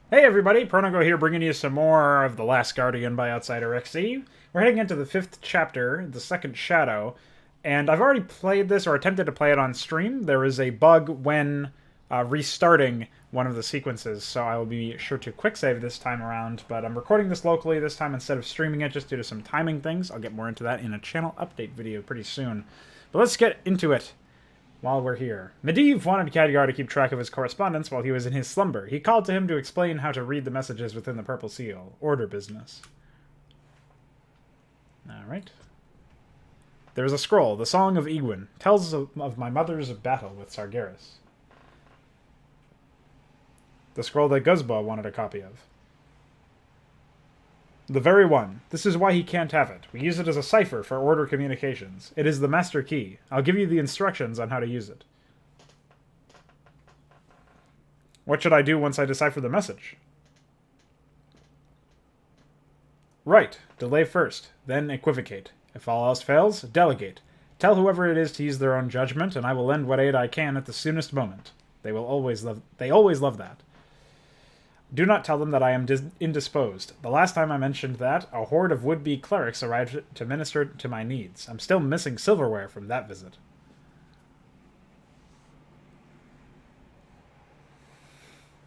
Hey everybody, Pronogo here bringing you some more of The Last Guardian by OutsiderXE. We're heading into the 5th chapter, The Second Shadow, and I've already played this, or attempted to play it on stream. There is a bug when restarting one of the sequences, so I will be sure to quick save this time around, but I'm recording this locally this time instead of streaming it just due to some timing things. I'll get more into that in a channel update video pretty soon. But let's get into it. While we're here, Medivh wanted Khadgar to keep track of his correspondence while he was in his slumber. He called to him to explain how to read the messages within the Purple Seal. Order business. Alright. There is a scroll, the Song of Egwin. Tells of my mother's battle with Sargeras. The scroll that Guzba wanted a copy of. The very one. This is why he can't have it. We use it as a cipher for order communications. It is the master key. I'll give you the instructions on how to use it. What should I do once I decipher the message? Right. Delay first, then equivocate. If all else fails, delegate. Tell whoever it is to use their own judgment, and I will lend what aid I can at the soonest moment. They always love that. Do not tell them that I am indisposed. The last time I mentioned that, a horde of would-be clerics arrived to minister to my needs. I'm still missing silverware from that visit.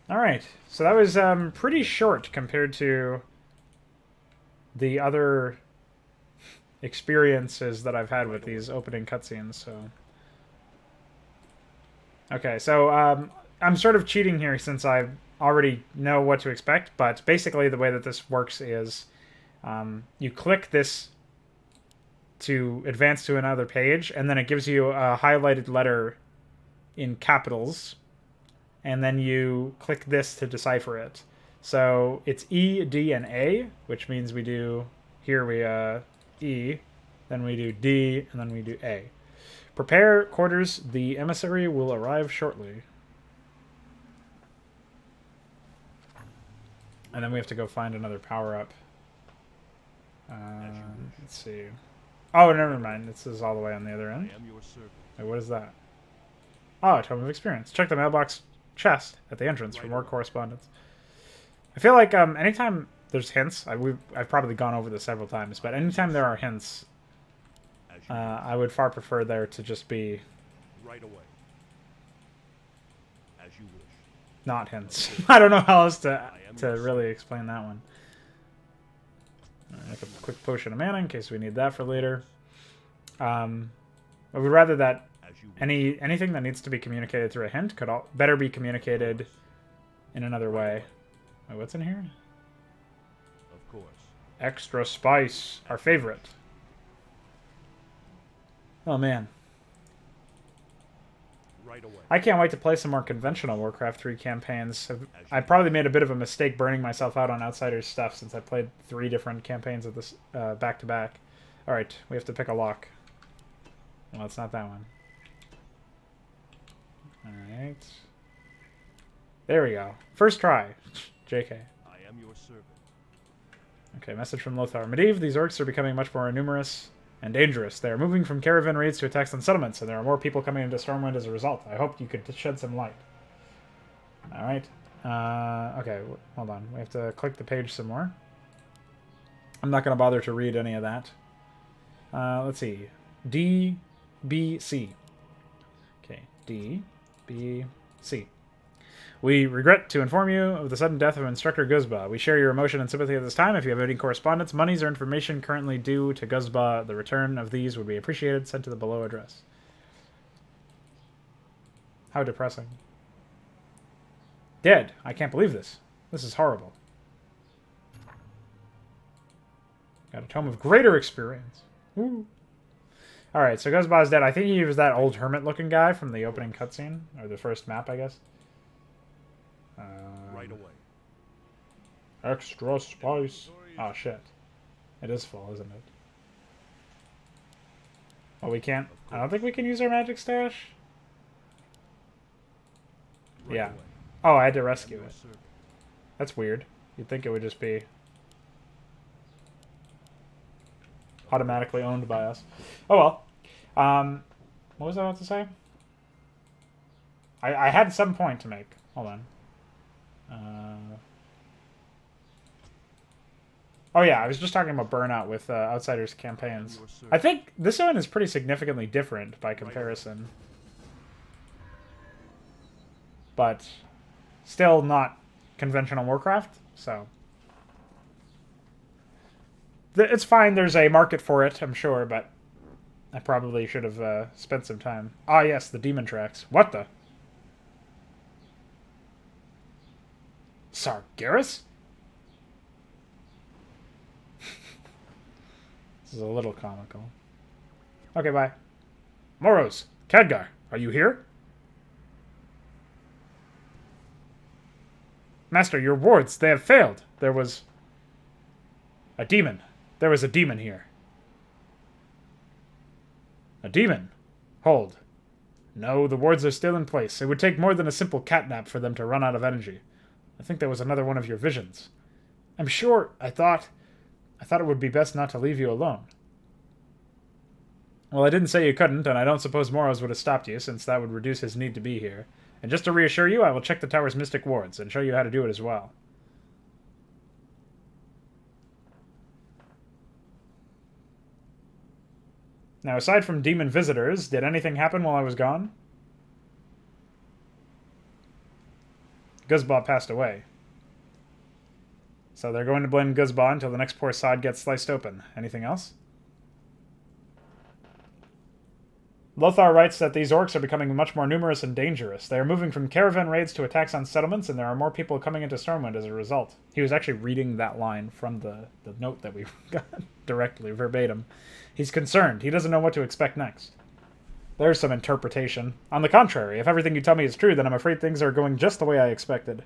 Alright, so that was pretty short compared to the other experiences that I've had with these opening cutscenes, so... Okay, so I'm sort of cheating here since I already know what to expect, but basically the way that this works is you click this to advance to another page, and then it gives you a highlighted letter in capitals, and then you click this to decipher it. So it's E, D, and A, which means we do, here we E, then we do D, and then we do A. Prepare quarters, the emissary will arrive shortly. And then we have to go find another power-up. Let's see. Oh, never mind. This is all the way on the other end. Wait, what is that? Oh, a Tome of Experience. Check the mailbox chest at the entrance for more correspondence. I feel like anytime there's hints, I've probably gone over this several times, but anytime there are hints, I would far prefer there to just be... Right away. As you wish. Not hints. I don't know how else to really explain that one. Make a quick potion of mana in case we need that for later. I would rather that anything that needs to be communicated through a hint could better be communicated in another way. Wait, what's in here? Of course. Extra spice, our favorite. Oh man. Right away. I can't wait to play some more conventional Warcraft 3 campaigns. I probably made a bit of a mistake burning myself out on Outsiders stuff since I played 3 different campaigns of this back-to-back. Alright, we have to pick a lock. Well, it's not that one. Alright. There we go. First try. JK. I am your servant. Okay, message from Lothar. Medivh, these orcs are becoming much more numerous and dangerous. They are moving from caravan raids to attacks on settlements, and there are more people coming into Stormwind as a result. I hope you could shed some light. Alright. Okay, hold on. We have to click the page some more. I'm not going to bother to read any of that. Let's see. D, B, C. Okay, D, B, C. We regret to inform you of the sudden death of Instructor Guzba. We share your emotion and sympathy at this time. If you have any correspondence, monies, or information currently due to Guzba, the return of these would be appreciated. Sent to the below address. How depressing. Dead. I can't believe this. This is horrible. Got a Tome of Greater Experience. Woo. Alright, so Guzba is dead. I think he was that old hermit-looking guy from the opening cutscene. Or the first map, I guess. Right away. Extra spice. Oh, shit. It is full, isn't it? Oh, we can't... I don't think we can use our magic stash. Right Yeah. away. Oh, I had to rescue it. That's weird. You'd think it would just be automatically owned by us. Oh, well. What was I about to say? I had some point to make. Hold on. Oh yeah, I was just talking about burnout with Outsiders campaigns. I think this one is pretty significantly different by comparison. But still not conventional Warcraft, so... It's fine, there's a market for it, I'm sure, but I probably should have spent some time. Ah yes, the demon tracks. What the? Sargeras? This is a little comical. Okay, bye. Moros, Khadgar, are you here? Master, your wards, they have failed. There was... a demon. There was a demon here. A demon? Hold. No, the wards are still in place. It would take more than a simple catnap for them to run out of energy. I think that was another one of your visions. I'm sure, I thought it would be best not to leave you alone. Well, I didn't say you couldn't, and I don't suppose Moros would have stopped you, since that would reduce his need to be here. And just to reassure you, I will check the tower's mystic wards, and show you how to do it as well. Now, aside from demon visitors, did anything happen while I was gone? Guzba passed away. So they're going to blame Guzba until the next poor sod gets sliced open. Anything else? Lothar writes that these orcs are becoming much more numerous and dangerous. They are moving from caravan raids to attacks on settlements, and there are more people coming into Stormwind as a result. He was actually reading that line from the note that we got directly, verbatim. He's concerned. He doesn't know what to expect next. There's some interpretation. On the contrary, if everything you tell me is true, then I'm afraid things are going just the way I expected.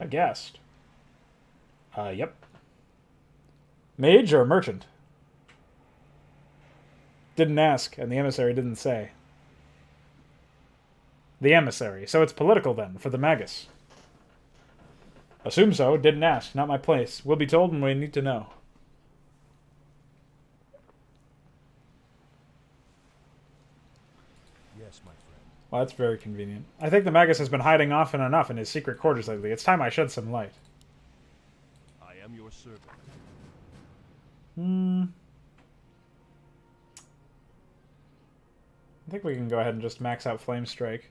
A guest. Yep. Mage or merchant? Didn't ask, and the emissary didn't say. The emissary. So it's political, then, for the Magus. Assume so. Didn't ask. Not my place. We'll be told when we need to know. Yes, my friend. Well, that's very convenient. I think the Magus has been hiding often enough in his secret quarters lately. It's time I shed some light. I am your servant. I think we can go ahead and just max out Flame Strike.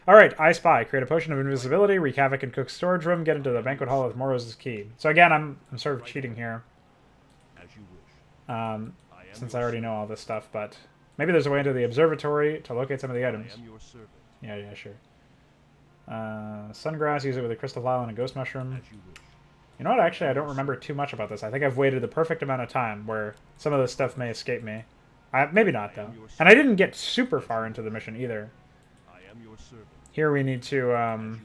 Alright, I Spy. Create a potion of invisibility, wreak havoc in Cook's storage room, get into the banquet hall with Moros' key. So again, I'm sort of cheating here. As you wish. Since I already know all this stuff, but maybe there's a way into the observatory to locate some of the items. I am your servant. Yeah, sure. Sungrass, use it with a crystal vial and a ghost mushroom. As you wish. You know what, actually, I don't remember too much about this. I think I've waited the perfect amount of time where some of this stuff may escape me. Maybe not, though. And I didn't get super far into the mission, either. I am your servant. Here we need to, As you wish.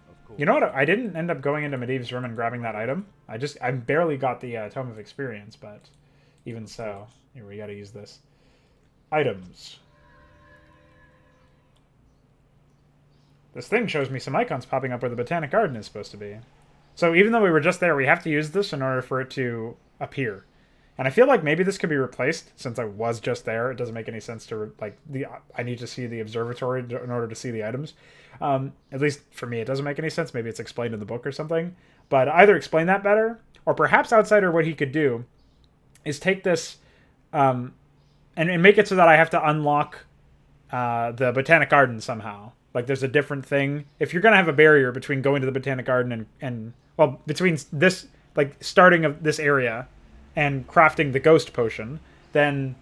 Of course. You know what, I didn't end up going into Medivh's room and grabbing that item. I barely got the Tome of Experience, but even so. Here, we gotta use this. Items. This thing shows me some icons popping up where the Botanic Garden is supposed to be. So even though we were just there, we have to use this in order for it to appear. And I feel like maybe this could be replaced, since I was just there. It doesn't make any sense to, I need to see the observatory in order to see the items. At least for me, it doesn't make any sense. Maybe it's explained in the book or something. But either explain that better, or perhaps Outsider, what he could do is take this and make it so that I have to unlock the Botanic Garden somehow. Like, there's a different thing. If you're going to have a barrier between going to the Botanic Garden and well, between this, like, starting of this area and crafting the ghost potion, then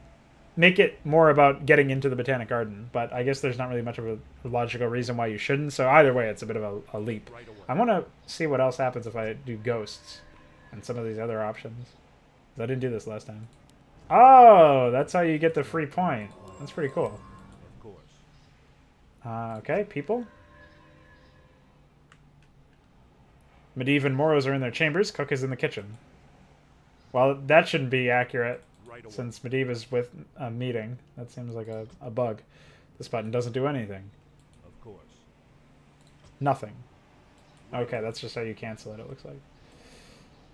make it more about getting into the Botanic Garden. But I guess there's not really much of a logical reason why you shouldn't. So either way, it's a bit of a leap. Right away. I want to see what else happens if I do ghosts and some of these other options. 'Cause I didn't do this last time. Oh, that's how you get the free point. That's pretty cool. Of course. Okay, people. Medivh and Moros are in their chambers. Cook is in the kitchen. Well, that shouldn't be accurate, Right away. since Medivh is with a meeting. That seems like a bug. This button doesn't do anything. Of course. Nothing. Okay, that's just how you cancel it, it looks like.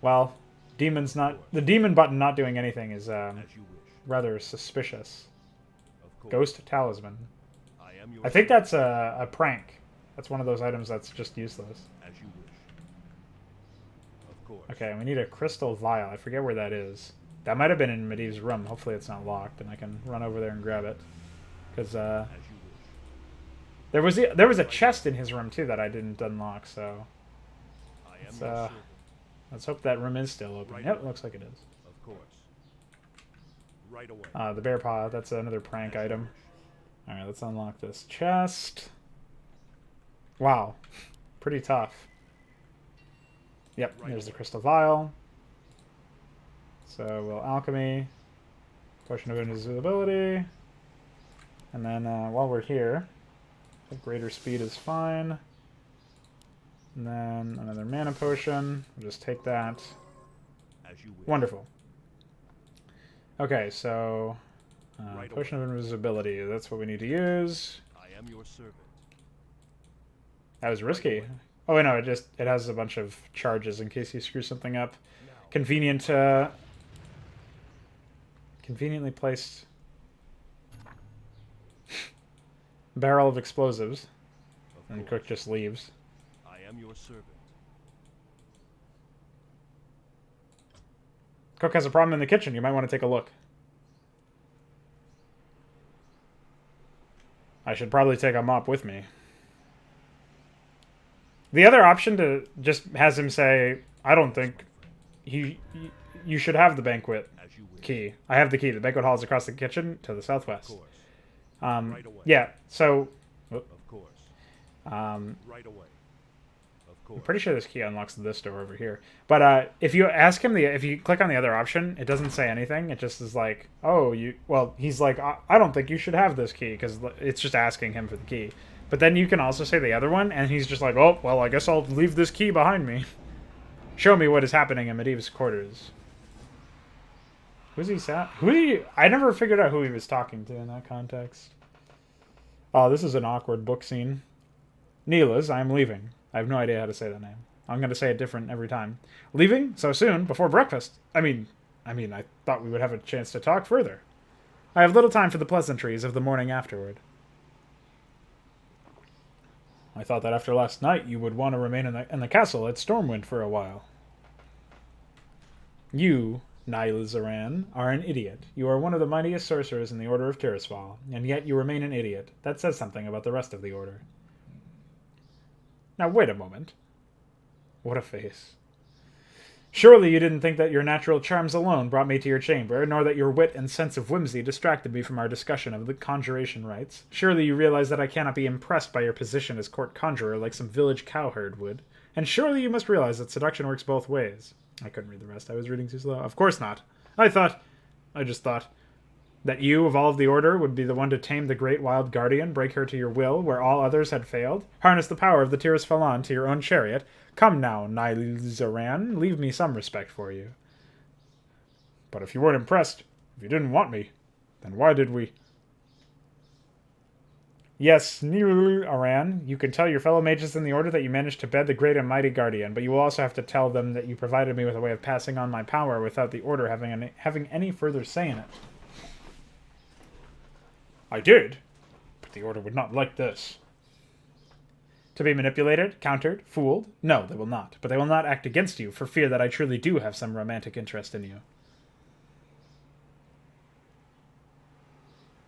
Well, Demon's not... The demon button not doing anything is As you wish. rather suspicious. Of course. Ghost Talisman. I am your I think servant. that's a prank. That's one of those items that's just useless. As you wish. Of course. Okay, we need a crystal vial. I forget where that is. That might have been in Medivh's room. Hopefully it's not locked and I can run over there and grab it. Because As you wish. there was a chest in his room too that I didn't unlock, so I am It's, your servant. let's hope that room is still open. Right Yep, away. looks like it is. Of course. Right away. The bear paw, that's another prank As you item. wish. Alright, let's unlock this chest. Wow. Pretty tough. Yep, Right there's the away. crystal vial. So we'll alchemy. Potion of invisibility. And then while we're here, I think greater speed is fine. And then another mana potion. We'll just take that. As you wish. Wonderful. Okay, so Right potion of invisibility. That's what we need to use. I am your servant. That was risky. Oh wait, no, it has a bunch of charges in case you screw something up. Now. Conveniently placed barrel of explosives, Of and course. Cook just leaves. I am your servant. Cook has a problem in the kitchen. You might want to take a look. I should probably take a mop with me. The other option to just has him say, I don't think you should have the banquet As you wish. key. I have the key. The banquet hall is across the kitchen to the Of southwest. course. Right away. Yeah, so Of course. Right away. Of course. I'm pretty sure this key unlocks this door over here. But if you ask him if you click on the other option, it doesn't say anything. It just is like, oh, he's like, I don't think you should have this key because it's just asking him for the key. But then you can also say the other one, and he's just like, oh, well, I guess I'll leave this key behind me. Show me what is happening in Medivh's quarters. Who's he sat? I never figured out who he was talking to in that context. Oh, this is an awkward book scene. Neela's, I'm leaving. I have no idea how to say that name. I'm going to say it different every time. Leaving? So soon? Before breakfast? I mean, I thought we would have a chance to talk further. I have little time for the pleasantries of the morning afterward. I thought that after last night you would want to remain in the castle at Stormwind for a while. You, Naila Zaran, are an idiot. You are one of the mightiest sorcerers in the Order of Tirisfal, and yet you remain an idiot. That says something about the rest of the Order. Now wait a moment. What a face. Surely you didn't think that your natural charms alone brought me to your chamber, nor that your wit and sense of whimsy distracted me from our discussion of the conjuration rites. Surely you realize that I cannot be impressed by your position as court conjurer like some village cowherd would. And surely you must realize that seduction works both ways. I couldn't read the rest. I was reading too slow. Of course not. I just thought that you, of all of the Order, would be the one to tame the great wild guardian, break her to your will, where all others had failed, harness the power of the Tiris Falan to your own chariot. Come now, Naila, leave me some respect for you. But if you weren't impressed, if you didn't want me, then why did we... Yes, Aran, you can tell your fellow mages in the Order that you managed to bed the great and mighty guardian, but you will also have to tell them that you provided me with a way of passing on my power without the Order having any further say in it. I did, but the Order would not like this. To be manipulated, countered, fooled? No, they will not. But they will not act against you for fear that I truly do have some romantic interest in you.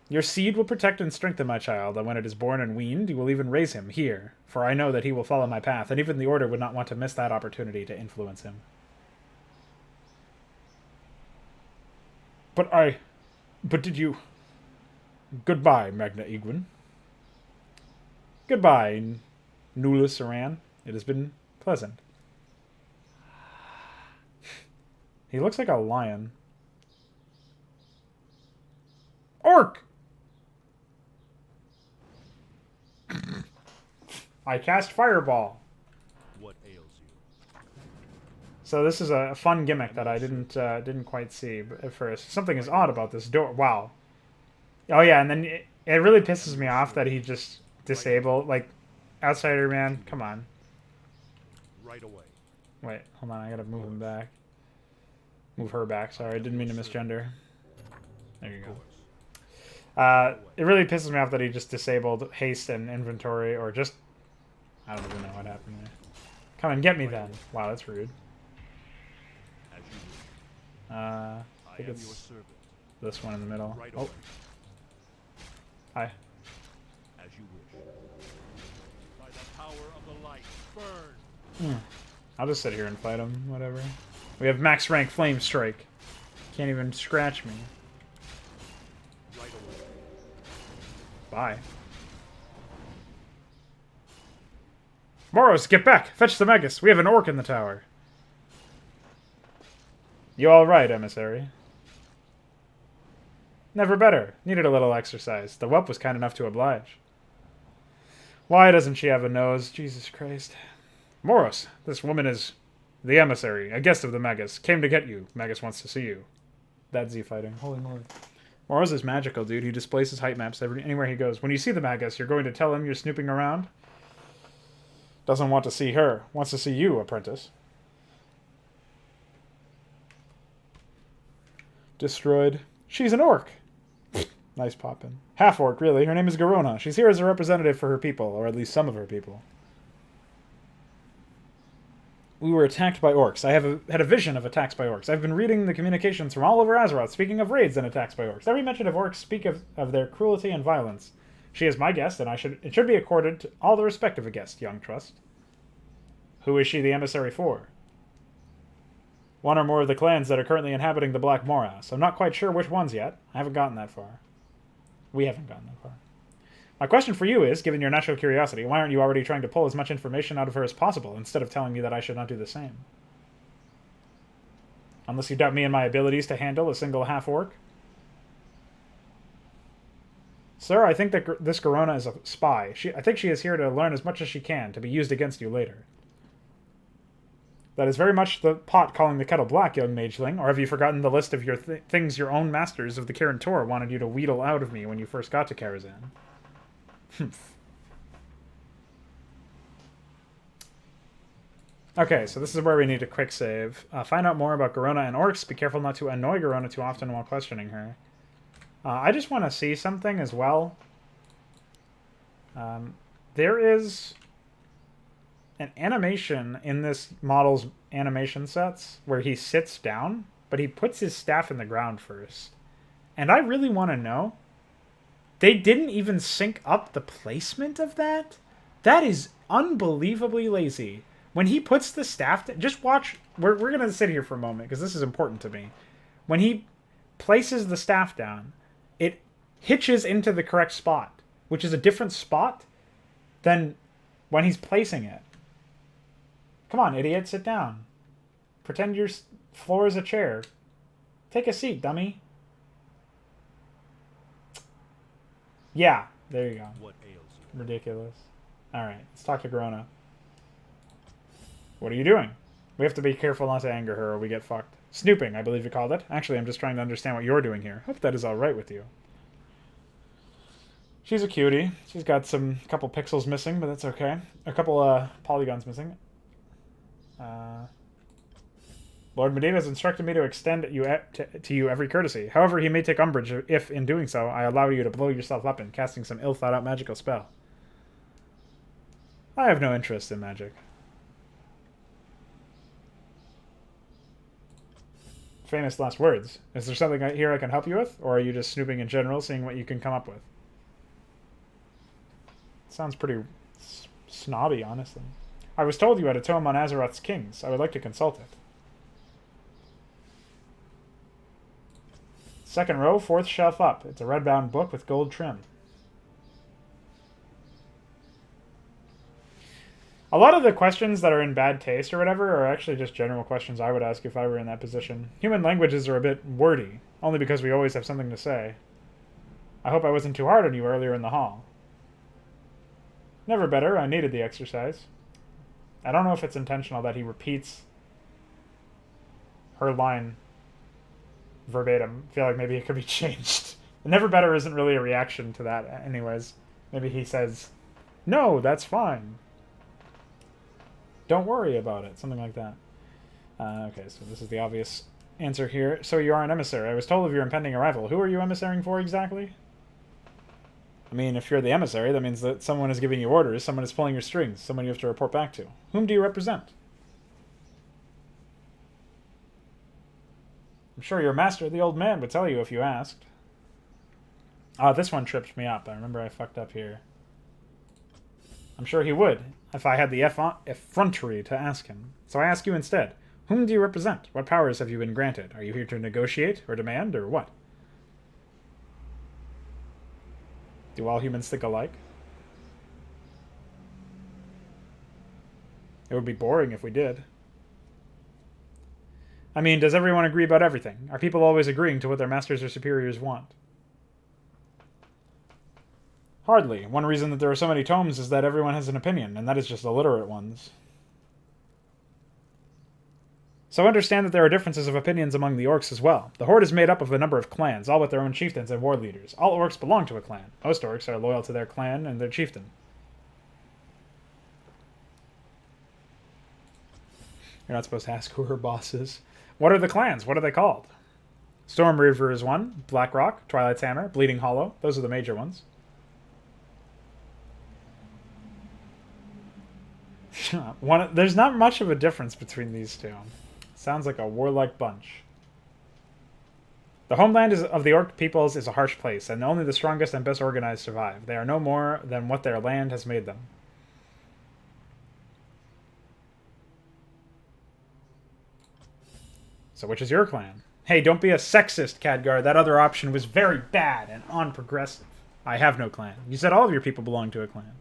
Your seed will protect and strengthen my child, and when it is born and weaned, you will even raise him here, for I know that he will follow my path, and even the Order would not want to miss that opportunity to influence him. But did you... Goodbye, Magna Igwin. Goodbye, Nula Saran. It has been pleasant. He looks like a lion. Orc! I cast Fireball. What ails you? So this is a fun gimmick that I didn't quite see at first. Something is odd about this door. Wow. Oh yeah, and then it really pisses me off that he just disabled, like, Outsider Man. Come on. Right away. Wait, hold on. I gotta move him back. Move her back. Sorry, I didn't mean to misgender. There you Of go. course. It really pisses me off that he just disabled haste and inventory, or just... I don't even know what happened there. Come and get me then. Wow, that's rude. As you wish. I I think am your it's servant. this one in the middle. Right Oh, away. hi. As you wish. By the power of the light, burn. I'll just sit here and fight him, whatever. We have max rank Flame Strike. Can't even scratch me. Right away. Bye. Moros, get back! Fetch the Magus! We have an orc in the tower. You alright, emissary? Never better. Needed a little exercise. The whelp was kind enough to oblige. Why doesn't she have a nose? Jesus Christ. Moros, this woman is the emissary, a guest of the Magus. Came to get you. Magus wants to see you. That's Z fighting. Holy Lord. Moros is magical, dude. He displays his height maps anywhere he goes. When you see the Magus, you're going to tell him you're snooping around? Doesn't want to see her. Wants to see you, apprentice. Destroyed. She's an orc. Nice poppin'. Half-orc, really. Her name is Garona. She's here as a representative for her people, or at least some of her people. We were attacked by orcs. I had a vision of attacks by orcs. I've been reading the communications from all over Azeroth, speaking of raids and attacks by orcs. Every mention of orcs speak of their cruelty and violence. She is my guest, and it should be accorded to all the respect of a guest, young trust. Who is she the emissary for? One or more of the clans that are currently inhabiting the Black Morass. I'm not quite sure which ones yet. I haven't gotten that far. We haven't gotten that far. My question for you is, given your natural curiosity, why aren't you already trying to pull as much information out of her as possible, instead of telling me that I should not do the same? Unless you doubt me and my abilities to handle a single half-orc? Sir, I think that this Garona is a spy. I think she is here to learn as much as she can, to be used against you later. That is very much the pot calling the kettle black, young mageling. Or have you forgotten the list of your things your own masters of the Kirin Tor wanted you to wheedle out of me when you first got to Karazhan? Okay, so this is where we need a quick save. Find out more about Garona and orcs. Be careful not to annoy Garona too often while questioning her. I just want to see something as well. There is an animation in this model's animation sets where he sits down, but he puts his staff in the ground first. And I really want to know, they didn't even sync up the placement of that? That is unbelievably lazy. When he puts the staff... just watch... We're going to sit here for a moment, because this is important to me. When he places the staff down, it hitches into the correct spot, which is a different spot than when he's placing it. Come on, idiot, sit down. Pretend your floor is a chair. Take a seat, dummy. Yeah, there you go. What ails you? Ridiculous. Alright, let's talk to Garona. What are you doing? We have to be careful not to anger her or we get fucked. Snooping, I believe you called it. Actually, I'm just trying to understand what you're doing here. Hope that is alright with you. She's a cutie. She's got some couple pixels missing, but that's okay. A couple polygons missing. Lord Medivh has instructed me to extend to you every courtesy. However, he may take umbrage if, in doing so, I allow you to blow yourself up in casting some ill-thought-out magical spell. I have no interest in magic. Famous last words. Is there something here I can help you with? Or are you just snooping in general, seeing what you can come up with? Sounds pretty snobby, honestly. I was told you had a tome on Azeroth's kings. I would like to consult it. Second row, fourth shelf up. It's a red-bound book with gold trim. A lot of the questions that are in bad taste or whatever are actually just general questions I would ask if I were in that position. Human languages are a bit wordy, only because we always have something to say. I hope I wasn't too hard on you earlier in the hall. Never better. I needed the exercise. I don't know if it's intentional that he repeats her line verbatim. I feel like maybe it could be changed. Never better isn't really a reaction to that anyways. Maybe he says, no, that's fine. Don't worry about it. Something like that. Okay, so this is the obvious answer here. So you are an emissary. I was told of your impending arrival. Who are you emissarying for exactly? I mean, if you're the emissary, that means that someone is giving you orders, someone is pulling your strings, someone you have to report back to. Whom do you represent? I'm sure your master, the old man, would tell you if you asked. This one tripped me up. I remember I fucked up here. I'm sure he would, if I had the effrontery to ask him. So I ask you instead. Whom do you represent? What powers have you been granted? Are you here to negotiate, or demand, or what? Do all humans think alike? It would be boring if we did. I mean, does everyone agree about everything? Are people always agreeing to what their masters or superiors want? Hardly. One reason that there are so many tomes is that everyone has an opinion, and that is just illiterate ones. So understand that there are differences of opinions among the orcs as well. The Horde is made up of a number of clans, all with their own chieftains and war leaders. All orcs belong to a clan. Most orcs are loyal to their clan and their chieftain. You're not supposed to ask who her boss is. What are the clans? What are they called? Storm Reaver is one. Blackrock, Twilight's Hammer, Bleeding Hollow. Those are the major ones. There's not much of a difference between these two. Sounds like a warlike bunch. The homeland of the orc peoples is a harsh place, and only the strongest and best organized survive. They are no more than what their land has made them. So which is your clan? Hey, don't be a sexist, Khadgar. That other option was very bad and unprogressive. I have no clan. You said all of your people belong to a clan.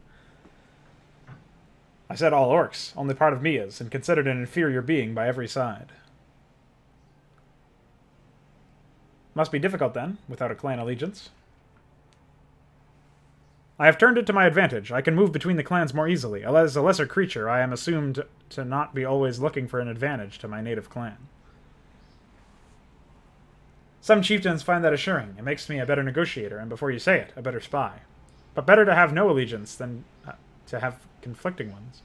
I said all orcs. Only part of me is, and considered an inferior being by every side. Must be difficult, then, without a clan allegiance. I have turned it to my advantage. I can move between the clans more easily. As a lesser creature, I am assumed to not be always looking for an advantage to my native clan. Some chieftains find that assuring. It makes me a better negotiator, and before you say it, a better spy. But better to have no allegiance than to have conflicting ones.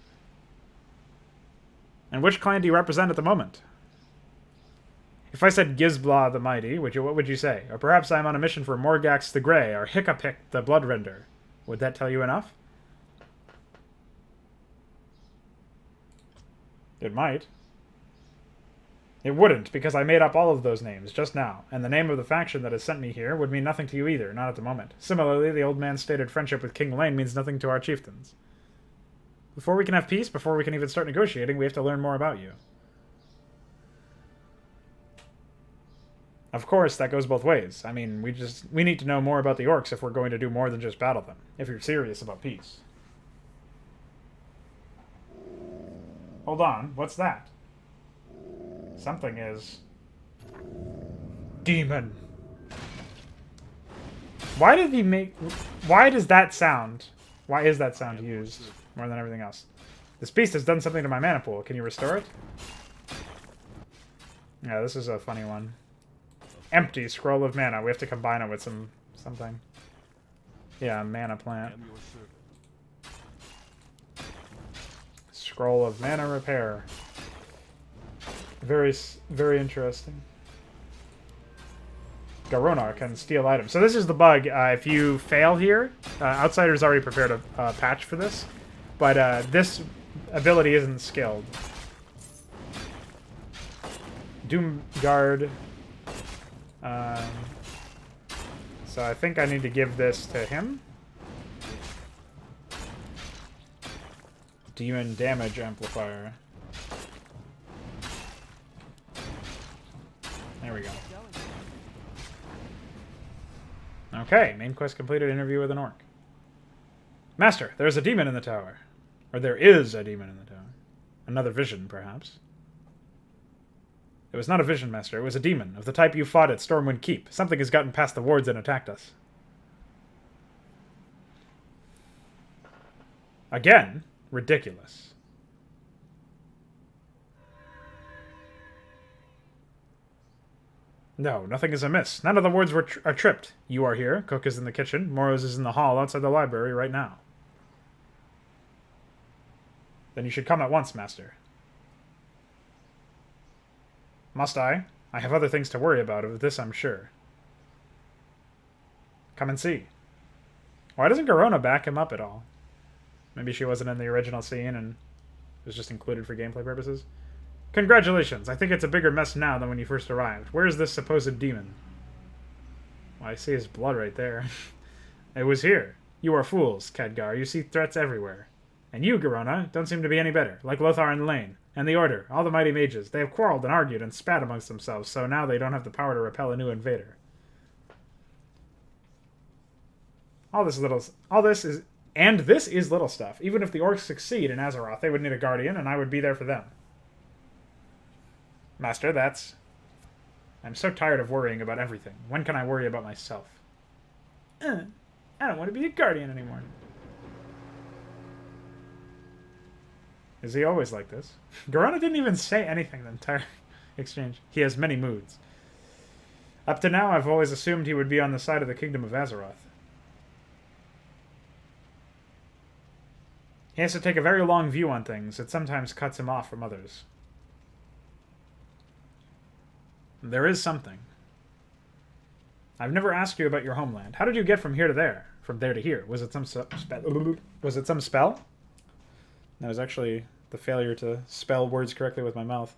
And which clan do you represent at the moment? If I said Gizbla the Mighty, what would you say? Or perhaps I'm on a mission for Morgax the Grey, or Hiccupik the Bloodrender. Would that tell you enough? It might. It wouldn't, because I made up all of those names just now, and the name of the faction that has sent me here would mean nothing to you either, not at the moment. Similarly, the old man's stated friendship with King Lane means nothing to our chieftains. Before we can have peace, before we can even start negotiating, we have to learn more about you. Of course, that goes both ways. I mean, we need to know more about the orcs if we're going to do more than just battle them, if you're serious about peace. Hold on, what's that? Something is... Demon. Why did he make... Why does that sound... Why is that sound used more than everything else? This beast has done something to my mana pool. Can you restore it? Yeah, this is a funny one. Empty Scroll of Mana. We have to combine it with something. Yeah, mana plant. Scroll of Mana Repair. Very, very interesting. Garona can steal items. So this is the bug. If you fail here, Outsiders already prepared a patch for this, but this ability isn't skilled. Doomguard. So I think I need to give this to him. Demon Damage Amplifier. There we go. Okay, main quest completed. Interview with an orc. Master, there is a demon in the tower. Or there is a demon in the tower. Another vision, perhaps. It was not a vision, Master. It was a demon, of the type you fought at Stormwind Keep. Something has gotten past the wards and attacked us. Again? Ridiculous. No, nothing is amiss. None of the wards are tripped. You are here. Cook is in the kitchen. Moros is in the hall outside the library right now. Then you should come at once, Master. Must I? I have other things to worry about, of this I'm sure. Come and see. Why doesn't Garona back him up at all? Maybe she wasn't in the original scene and was just included for gameplay purposes? Congratulations! I think it's a bigger mess now than when you first arrived. Where is this supposed demon? Well, I see his blood right there. It was here. You are fools, Khadgar. You see threats everywhere. And you, Garona, don't seem to be any better. Like Lothar and Lane. And the Order. All the mighty mages. They have quarreled and argued and spat amongst themselves, so now they don't have the power to repel a new invader. This is little stuff. Even if the orcs succeed in Azeroth, they would need a guardian, and I would be there for them. Master, I'm so tired of worrying about everything. When can I worry about myself? I don't want to be a guardian anymore. Is he always like this? Garona didn't even say anything the entire exchange. He has many moods. Up to now, I've always assumed he would be on the side of the Kingdom of Azeroth. He has to take a very long view on things. It sometimes cuts him off from others. There is something. I've never asked you about your homeland. How did you get from here to there? From there to here? Was it some spell? Was it some spell? That was actually the failure to spell words correctly with my mouth.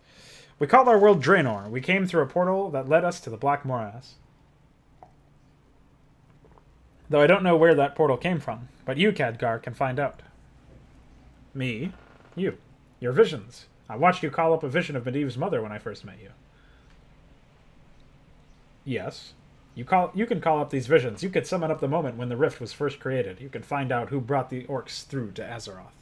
We called our world Draenor. We came through a portal that led us to the Black Morass. Though I don't know where that portal came from, but you, Khadgar, can find out. Me? You. Your visions. I watched you call up a vision of Medivh's mother when I first met you. Yes. You can call up these visions. You could summon up the moment when the rift was first created. You can find out who brought the orcs through to Azeroth.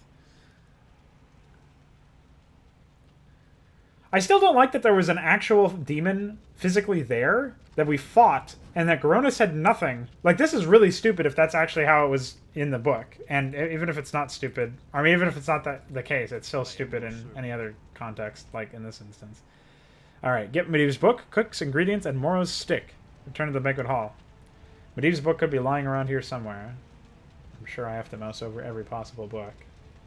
I still don't like that there was an actual demon physically there that we fought, and that Garona said nothing. Like, this is really stupid if that's actually how it was in the book. And even if it's not stupid, I mean, even if it's not the case, it's still stupid in any other context, like in this instance. Alright, get Medivh's book, cook's ingredients, and Moro's stick. Return to the banquet hall. Medivh's book could be lying around here somewhere. I'm sure I have to mouse over every possible book.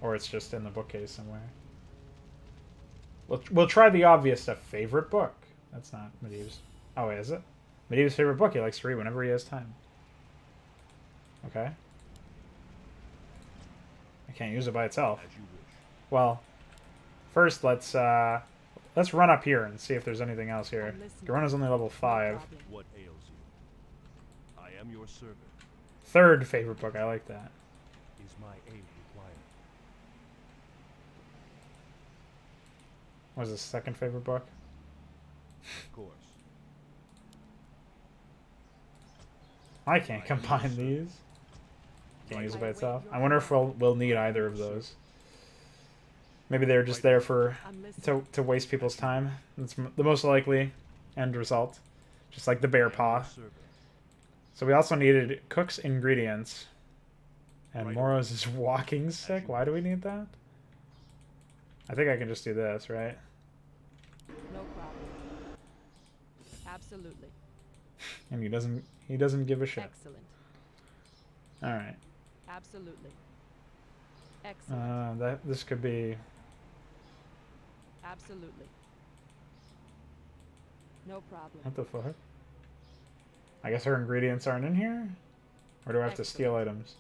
Or it's just in the bookcase somewhere. We'll try the obvious stuff. Favorite book. That's not Medivh's. Oh, wait, is it? Medivh's favorite book he likes to read whenever he has time. Okay. I can't use it by itself. Well, first let's run up here and see if there's anything else here. Garona's only level 5. What ails you? I am your servant. Third favorite book. I like that. Is my aid required? What was his second favorite book? Of course. I can't combine these. Can't use it by itself. I wonder if we'll need either of those. Maybe they're just there for to waste people's time. That's the most likely end result. Just like the bear paw. So we also needed cook's ingredients. And Moro's is walking stick. Why do we need that? I think I can just do this, right? No problem. Absolutely. And he doesn't give a shit. Excellent. All right. Absolutely. Excellent. This could be. Absolutely. No problem. What the fuck? I guess her ingredients aren't in here? Or do I have to steal items?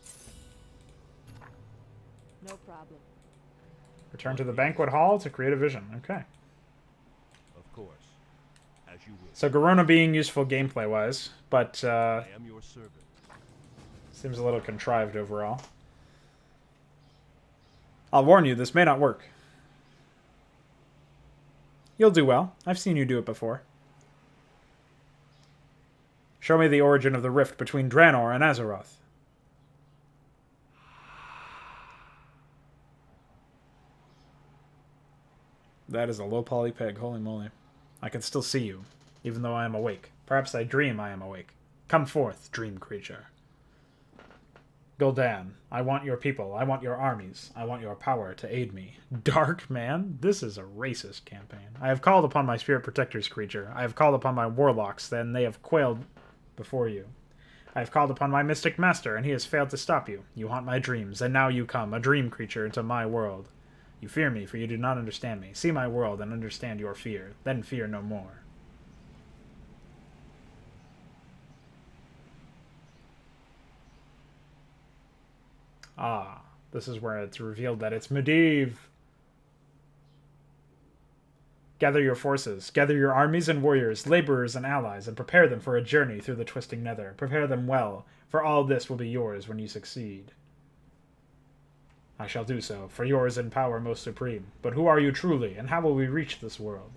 No problem. Return to the banquet hall to create a vision. Okay. Of course. As you wish. So Garona being useful gameplay-wise, but I am your servant. seems a little contrived overall. I'll warn you, this may not work. You'll do well. I've seen you do it before. Show me the origin of the rift between Draenor and Azeroth. That is a low-poly pig, holy moly. I can still see you, even though I am awake. Perhaps I dream I am awake. Come forth, dream creature. Gul'dan, I want your people, I want your armies, I want your power to aid me. Dark man? This is a racist campaign. I have called upon my spirit protectors, creature. I have called upon my warlocks, then they have quailed before you. I have called upon my mystic master, and he has failed to stop you. You haunt my dreams, and now you come, a dream creature, into my world. You fear me, for you do not understand me. See my world and understand your fear, then fear no more. Ah, this is where it's revealed that it's Medivh. Gather your forces, gather your armies and warriors, laborers and allies, and prepare them for a journey through the twisting nether. Prepare them well, for all this will be yours when you succeed. I shall do so, for yours in power most supreme. But who are you truly, and how will we reach this world?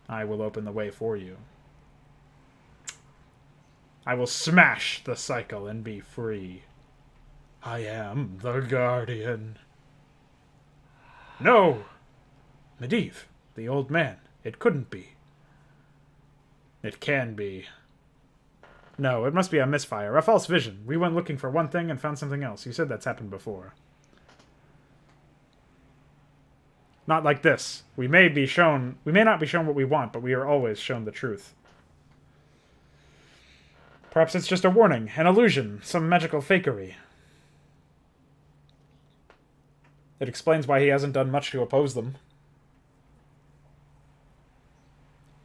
I will open the way for you. I will smash the cycle and be free. I am the Guardian. No! Medivh, the old man. It couldn't be. It can be. No, it must be a misfire, a false vision. We went looking for one thing and found something else. You said that's happened before. Not like this. We may not be shown what we want, but we are always shown the truth. Perhaps it's just a warning, an illusion, some magical fakery. It explains why he hasn't done much to oppose them.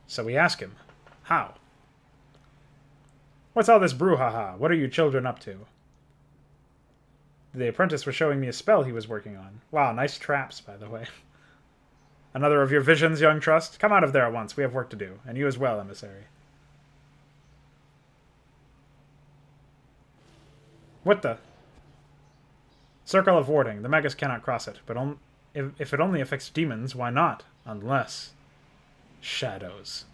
So we ask him, how? What's all this brouhaha? What are you children up to? The apprentice was showing me a spell he was working on. Wow, nice traps, by the way. Another of your visions, young trust? Come out of there at once. We have work to do. And you as well, emissary. What the? Circle of Warding. The Magus cannot cross it. But if it only affects demons, why not? Unless... shadows.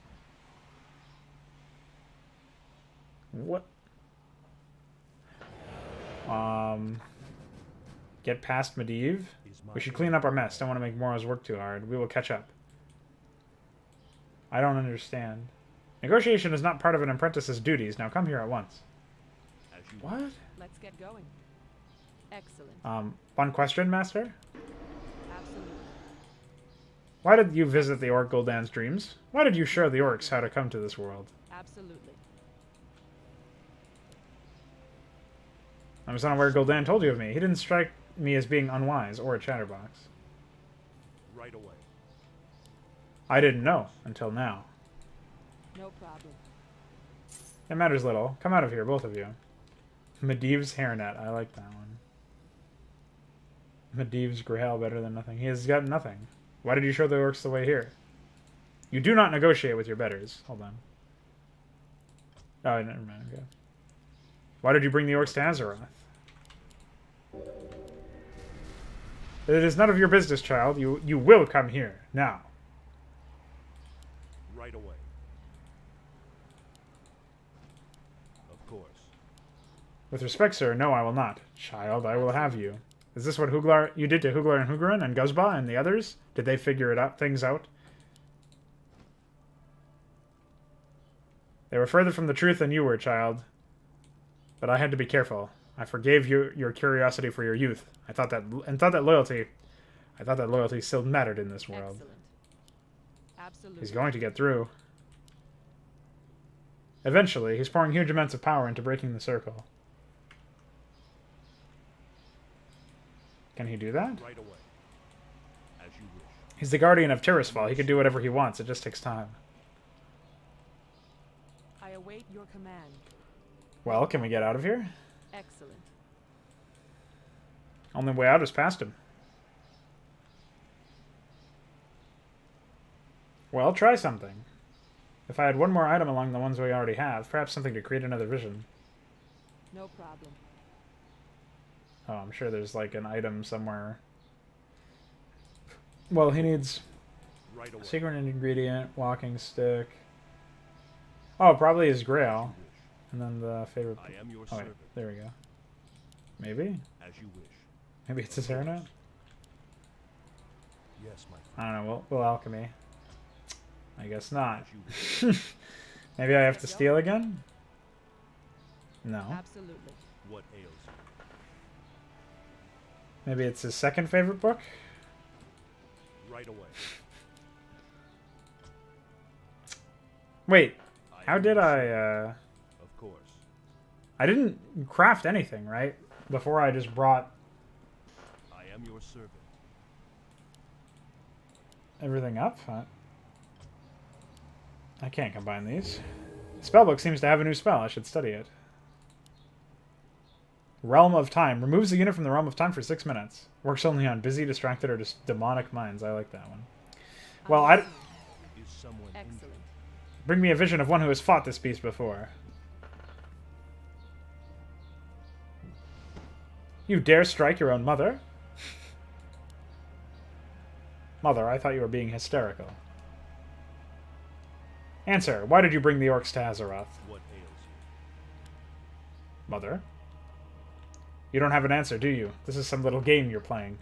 What? Get past Medivh? We should clean up our mess. Don't want to make Mora's work too hard. We will catch up. I don't understand. Negotiation is not part of an apprentice's duties. Now come here at once. What? Let's get going. Excellent. One question, Master? Absolutely. Why did you visit the Orc Gul'dan's dreams? Why did you show the orcs how to come to this world? Absolutely. I was unaware Gul'dan told you of me. He didn't strike me as being unwise or a chatterbox. Right away. I didn't know until now. No problem. It matters little. Come out of here, both of you. Medivh's hairnet. I like that one. Medivh's Grail better than nothing. He has got nothing. Why did you show the orcs the way here? You do not negotiate with your betters. Hold on. Oh, never mind. Okay. Why did you bring the orcs to Azeroth? It is none of your business, child. You will come here. Now. Right away. Of course. With respect, sir, no, I will not. Child, I will have you. Is this what you did to Huglar and Hugarin and Guzba and the others? Did they figure things out? They were further from the truth than you were, child. But I had to be careful. I forgave your curiosity for your youth. I thought that loyalty still mattered in this world. Excellent. Absolutely. He's going to get through. Eventually, he's pouring huge amounts of power into breaking the circle. Can he do that? Right away. As you wish. He's the guardian of Tirisfal. He can do whatever he wants. It just takes time. I await your command. Well, can we get out of here? Excellent. Only way out is past him. Well, try something. If I had one more item along the ones we already have, perhaps something to create another vision. No problem. Oh, I'm sure there's like an item somewhere. Well, he needs Right away. secret ingredient, walking stick. Oh, probably his grail. And then the favorite... I am your Oh, wait, servant. there we go. Maybe? As you wish. Maybe it's his hairnet? Yes, my friend. I don't know, we'll alchemy. I guess not. As you wish. Maybe I have to steal again? No. Absolutely. What ails you? Maybe it's his second favorite book? Right away. Wait, I how am did your I, servant. Of course. I didn't craft anything, right? Before I just brought I am your servant. everything up? I can't combine these. Spellbook seems to have a new spell. I should study it. Realm of Time. Removes the unit from the Realm of Time for 6 minutes. Works only on busy, distracted, or just demonic minds. I like that one. Well, Is someone injured? Excellent. Bring me a vision of one who has fought this beast before. You dare strike your own mother? Mother, I thought you were being hysterical. Answer, why did you bring the orcs to Azeroth? What ails you? Mother? You don't have an answer, do you? This is some little game you're playing.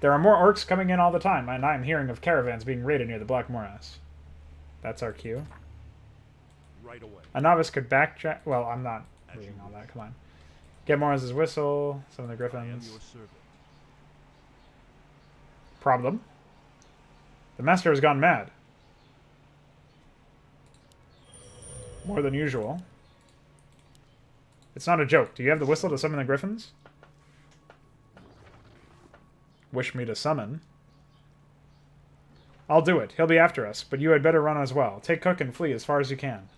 There are more orcs coming in all the time, and I'm hearing of caravans being raided near the Black Morass. That's our cue. Right away. A novice could backtrack... Well, I'm not reading all that. Come on. Get Moraz's whistle. Some of the I am griffins. your servant. Problem? The master has gone mad. More than usual. It's not a joke. Do you have the whistle to summon the griffins? Wish me to summon. I'll do it. He'll be after us, but you had better run as well. Take Cook and flee as far as you can.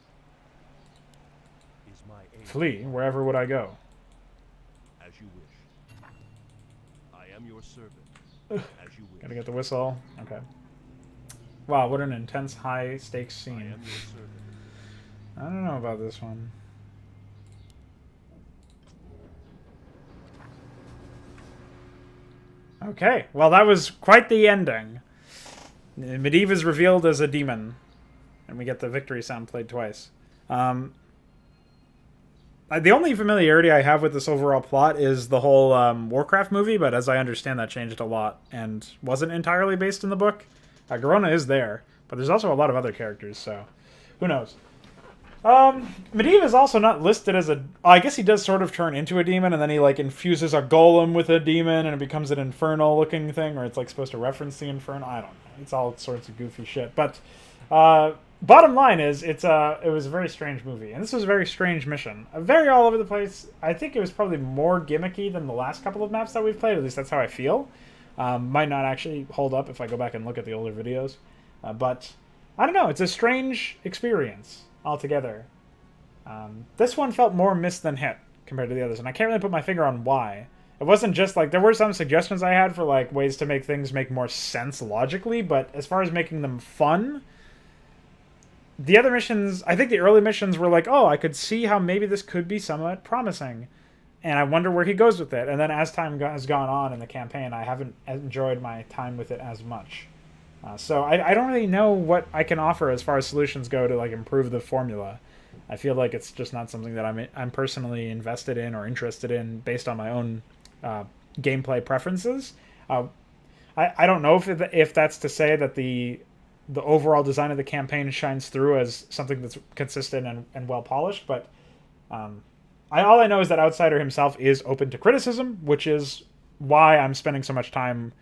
Is my aim. Flee? Wherever would I go? As you wish. I am your servant. As you wish. Gotta get the whistle. Okay. Wow, what an intense, high-stakes I am scene. your servant. I don't know about this one. Okay, well that was quite the ending. Medivh is revealed as a demon, and we get the victory sound played twice. The only familiarity I have with this overall plot is the whole Warcraft movie, but as I understand that changed a lot and wasn't entirely based in the book. Garona is there, but there's also a lot of other characters, so who knows. Medivh is also not listed as a... I guess he does sort of turn into a demon, and then he, like, infuses a golem with a demon, and it becomes an infernal-looking thing, or it's, like, supposed to reference the infernal. I don't know. It's all sorts of goofy shit. But, bottom line is, it was a very strange movie, and this was a very strange mission. Very all over the place. I think it was probably more gimmicky than the last couple of maps that we've played, at least that's how I feel. Might not actually hold up if I go back and look at the older videos. But, I don't know. It's a strange experience altogether. This one felt more miss than hit compared to the others, and I can't really put my finger on why. It wasn't just like, there were some suggestions I had for like ways to make things make more sense logically, but as far as making them fun, the other missions, I think the early missions were like, oh, I could see how maybe this could be somewhat promising, and I wonder where he goes with it. And then as time has gone on in the campaign, I haven't enjoyed my time with it as much. So I don't really know what I can offer as far as solutions go to like improve the formula. I feel like it's just not something that I'm personally invested in or interested in based on my own gameplay preferences. I don't know if that's to say that the overall design of the campaign shines through as something that's consistent and well polished, but all I know is that Outsider himself is open to criticism, which is why I'm spending so much time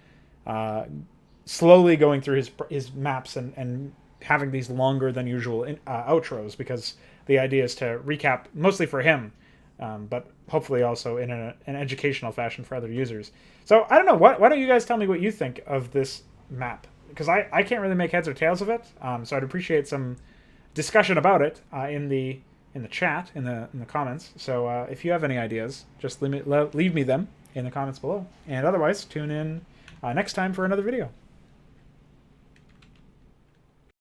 slowly going through his maps and having these longer than usual outros, because the idea is to recap mostly for him, but hopefully also in an educational fashion for other users. So I don't know, why don't you guys tell me what you think of this map, because I can't really make heads or tails of it, so I'd appreciate some discussion about it in the chat, in the comments. So if you have any ideas, just leave me them in the comments below, and otherwise tune in next time for another video.